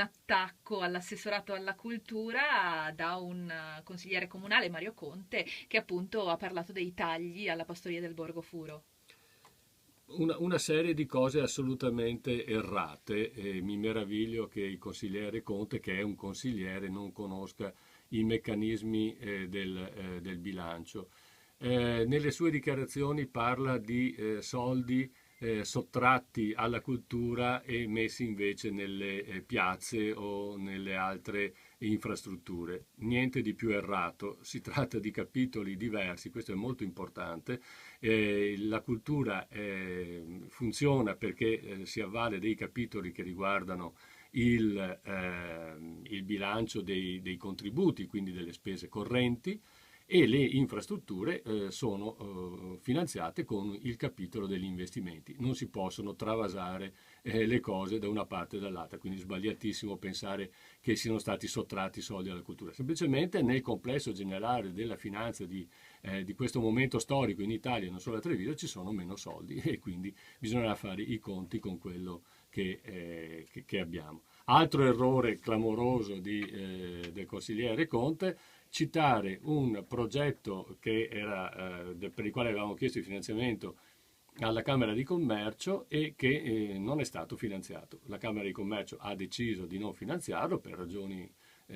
attacco all'assessorato alla cultura da un consigliere comunale, Mario Conte, che appunto ha parlato dei tagli alla pastoria del Borgo Furo. Una serie di cose assolutamente errate e mi meraviglio che il consigliere Conte, che è un consigliere, non conosca i meccanismi del bilancio. Nelle sue dichiarazioni parla di soldi sottratti alla cultura e messi invece nelle piazze o nelle altre infrastrutture. Niente di più errato, si tratta di capitoli diversi, questo è molto importante. La cultura funziona perché si avvale dei capitoli che riguardano il bilancio dei contributi, quindi delle spese correnti, e le infrastrutture sono finanziate con il capitolo degli investimenti. Non si possono travasare le cose da una parte e dall'altra, quindi è sbagliatissimo pensare che siano stati sottratti soldi alla cultura. Semplicemente nel complesso generale della finanza di questo momento storico in Italia e non solo a Treviso ci sono meno soldi e quindi bisognerà fare i conti con quello che abbiamo. Altro errore clamoroso del consigliere Conte, citare un progetto per il quale avevamo chiesto il finanziamento alla Camera di Commercio e che non è stato finanziato. La Camera di Commercio ha deciso di non finanziarlo per ragioni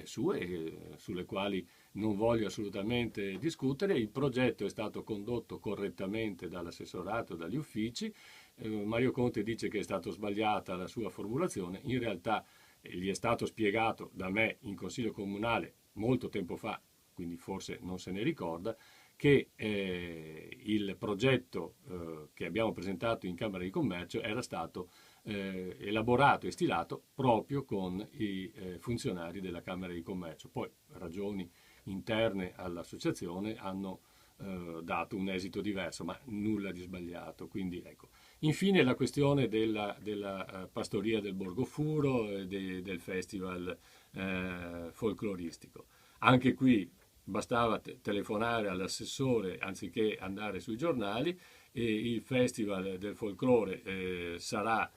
sue, sulle quali non voglio assolutamente discutere. Il progetto è stato condotto correttamente dall'assessorato, dagli uffici. Mario Conte dice che è stata sbagliata la sua formulazione, in realtà gli è stato spiegato da me in Consiglio Comunale molto tempo fa, quindi forse non se ne ricorda, che il progetto che abbiamo presentato in Camera di Commercio era stato elaborato e stilato proprio con i funzionari della Camera di Commercio. Poi ragioni interne all'associazione hanno dato un esito diverso, ma nulla di sbagliato. Quindi, ecco. Infine la questione della pastoria del Borgo Furo e del festival folcloristico. Anche qui bastava telefonare all'assessore anziché andare sui giornali e il Festival del Folklore sarà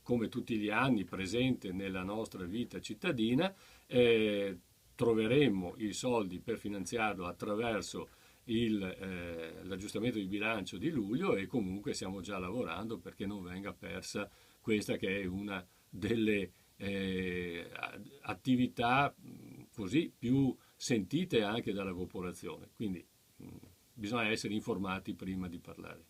come tutti gli anni presente nella nostra vita cittadina. Troveremmo i soldi per finanziarlo attraverso l'aggiustamento di bilancio di luglio e comunque stiamo già lavorando perché non venga persa questa che è una delle attività così più sentite anche dalla popolazione. Quindi bisogna essere informati prima di parlare.